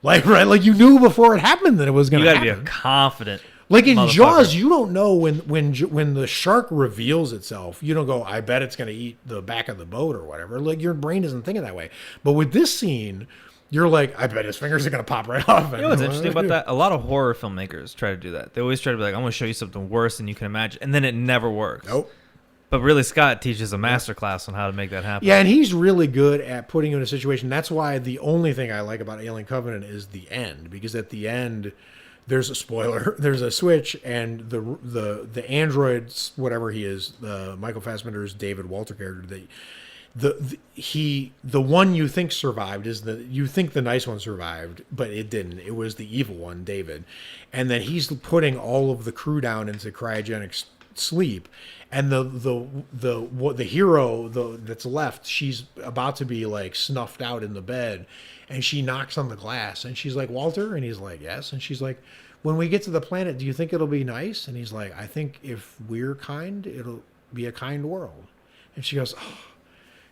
Speaker 2: Like, right? Like you knew before it happened that it was going to happen.
Speaker 1: You got to be a confident.
Speaker 2: Like in Jaws, you don't know when the shark reveals itself. You don't go, I bet it's going to eat the back of the boat or whatever. Like your brain isn't thinking that way. But with this scene, you're like, I bet his fingers are going to pop right off.
Speaker 1: You know what's interesting about that? A lot of horror filmmakers try to do that. They always try to be like, I'm going to show you something worse than you can imagine. And then it never works.
Speaker 2: Nope.
Speaker 1: But Ridley Scott teaches a masterclass on how to make that happen.
Speaker 2: Yeah, and he's really good at putting you in a situation. That's why the only thing I like about Alien Covenant is the end. Because at the end, there's a spoiler. There's a switch, and the android, whatever he is, Michael Fassbender's David Walter character, the one you think survived you think the nice one survived, but it didn't. It was the evil one, David, and then he's putting all of the crew down into cryogenic sleep, and the hero that's left, she's about to be like snuffed out in the bed. And she knocks on the glass, and she's like, Walter? And he's like, yes. And she's like, when we get to the planet, do you think it'll be nice? And he's like, I think if we're kind, it'll be a kind world. And she goes,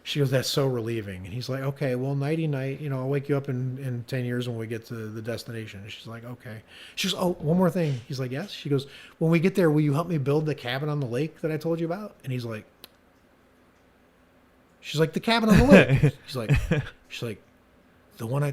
Speaker 2: that's so relieving. And he's like, okay, well, nighty-night. I'll wake you up in 10 years when we get to the destination. And she's like, okay. She goes, oh, one more thing. He's like, yes. She goes, when we get there, will you help me build the cabin on the lake that I told you about? And she's like, the cabin on the lake. She's like, the one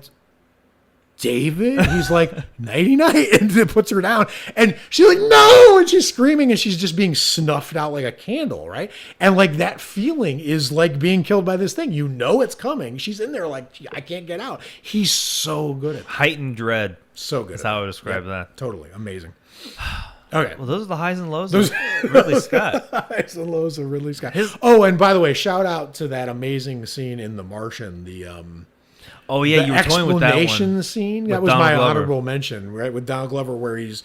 Speaker 2: David? He's like, nighty-night, and it puts her down. And she's like, no! And she's screaming, and she's just being snuffed out like a candle, right? And like that feeling is like being killed by this thing. You know it's coming. She's in there like, I can't get out. He's so good at it.
Speaker 1: Heightened dread.
Speaker 2: So good.
Speaker 1: That's how I would describe that.
Speaker 2: Totally. Amazing. Okay.
Speaker 1: Well, those are the highs and lows of Ridley Scott.
Speaker 2: Highs and lows of Ridley Scott. And by the way, shout out to that amazing scene in The Martian,
Speaker 1: oh yeah, you were toying with that one.
Speaker 2: Explanation scene. That was my honorable mention, right? With Donald Glover, where he's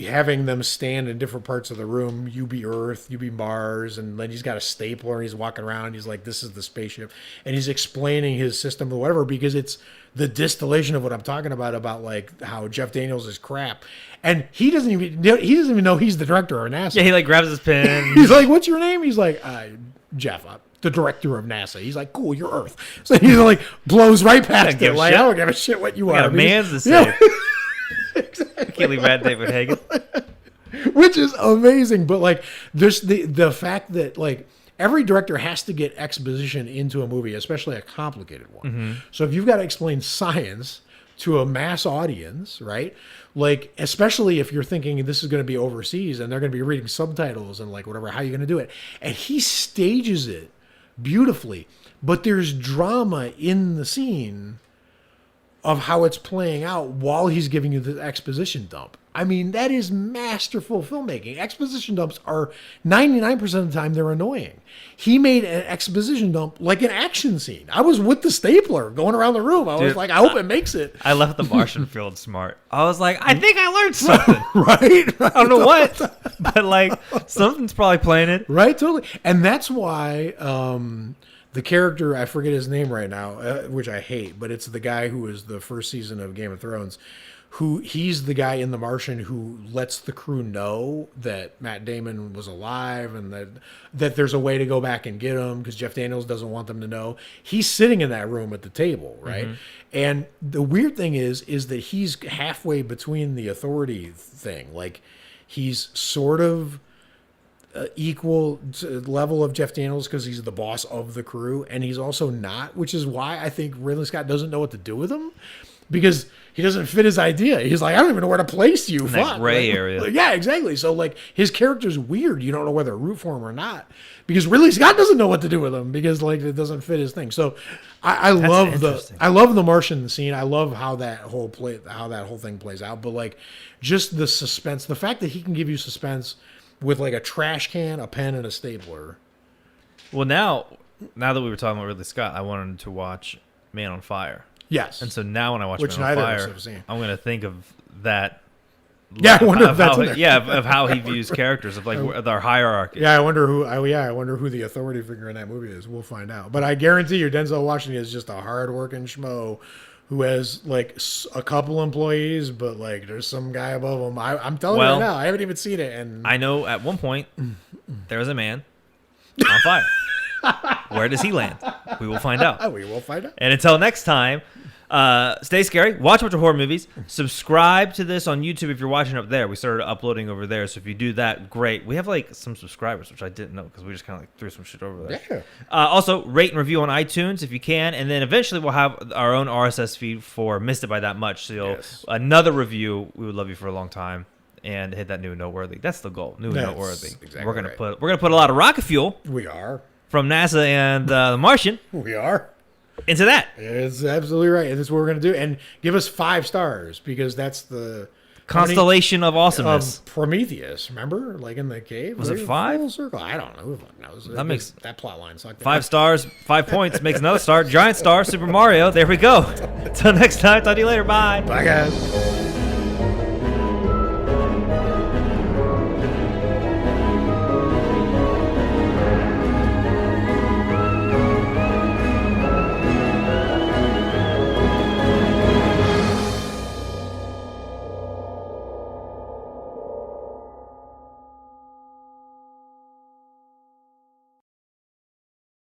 Speaker 2: having them stand in different parts of the room. You be Earth, you be Mars, and then he's got a stapler and he's walking around. And he's like, "This is the spaceship," and he's explaining his system or whatever because it's the distillation of what I'm talking about like how Jeff Daniels is crap, and he doesn't even know he's the director of NASA.
Speaker 1: Yeah, he like grabs his pen.
Speaker 2: He's like, "What's your name?" He's like, "Jeff." The director of NASA. He's like, cool, you're Earth. So he like blows right past it. Like, I don't give a shit what you are.
Speaker 1: Got a man's to say. Exactly. Can't leave Matt David Hagen.
Speaker 2: Which is amazing. But like there's the fact that like every director has to get exposition into a movie, especially a complicated one. Mm-hmm. So if you've got to explain science to a mass audience, right? Like, especially if you're thinking this is going to be overseas and they're going to be reading subtitles and like whatever, how are you going to do it? And he stages it beautifully, but there's drama in the scene of how it's playing out while he's giving you the exposition dump. I mean, that is masterful filmmaking. Exposition dumps are 99% of the time they're annoying. He made an exposition dump like an action scene. I was with the stapler going around the room. I was like, I hope it makes it.
Speaker 1: I left the Martian field smart. I was like, I think I learned something.
Speaker 2: Right?
Speaker 1: I don't know what, but like something's probably playing it.
Speaker 2: Right, totally. And that's why the character, I forget his name right now, which I hate, but it's the guy who was the first season of Game of Thrones, he's the guy in The Martian who lets the crew know that Matt Damon was alive and that there's a way to go back and get him because Jeff Daniels doesn't want them to know. He's sitting in that room at the table, right? Mm-hmm. And the weird thing is that he's halfway between the authority thing. Like, he's sort of equal to level of Jeff Daniels because he's the boss of the crew, and he's also not, which is why I think Ridley Scott doesn't know what to do with him because he doesn't fit his idea. He's like, I don't even know where to place you.
Speaker 1: That gray area.
Speaker 2: Yeah, exactly. So like his character's weird. You don't know whether to root for him or not because Ridley Scott doesn't know what to do with him because like it doesn't fit his thing. So I love the Martian scene. I love how that whole thing plays out. But like just the suspense, the fact that he can give you suspense with like a trash can, a pen, and a stapler.
Speaker 1: Well, now that we were talking about Ridley Scott, I wanted to watch Man on Fire.
Speaker 2: Yes.
Speaker 1: And so now when I watch
Speaker 2: Man on Fire,
Speaker 1: I'm going to think of that.
Speaker 2: Yeah, I wonder if that's in there.
Speaker 1: Yeah, of how he views characters, of like their hierarchy.
Speaker 2: Yeah, I wonder who the authority figure in that movie is. We'll find out. But I guarantee you, Denzel Washington is just a hard-working schmo who has like a couple employees, but like there's some guy above him. I'm telling you right now, I haven't even seen it. And
Speaker 1: I know at one point there was a man on fire. Where does he land? We will find out.
Speaker 2: We will find out.
Speaker 1: And until next time, stay scary. Watch a bunch of horror movies. Subscribe to this on YouTube if you're watching up there. We started uploading over there, so if you do that, great. We have like some subscribers, which I didn't know because we just kind of like threw some shit over there.
Speaker 2: Yeah.
Speaker 1: Also, rate and review on iTunes if you can, and then eventually we'll have our own RSS feed for Missed It by That Much. So another review, we would love you for a long time. And hit that new noteworthy. That's the goal. New and noteworthy. Exactly we're gonna put a lot of rocket fuel.
Speaker 2: We are
Speaker 1: From NASA and the Martian.
Speaker 2: We are
Speaker 1: into that.
Speaker 2: It's absolutely right. And that's what we're gonna do. And give us 5 stars because that's the
Speaker 1: constellation of awesomeness.
Speaker 2: Of Prometheus. Remember, like in the cave.
Speaker 1: Was it 5?
Speaker 2: Full circle. I don't know. Who knows?
Speaker 1: That makes
Speaker 2: that plot line sucked.
Speaker 1: 5 stars, 5 points makes another star. Giant star. Super Mario. There we go. Until next time. Talk to you later. Bye.
Speaker 2: Bye, guys.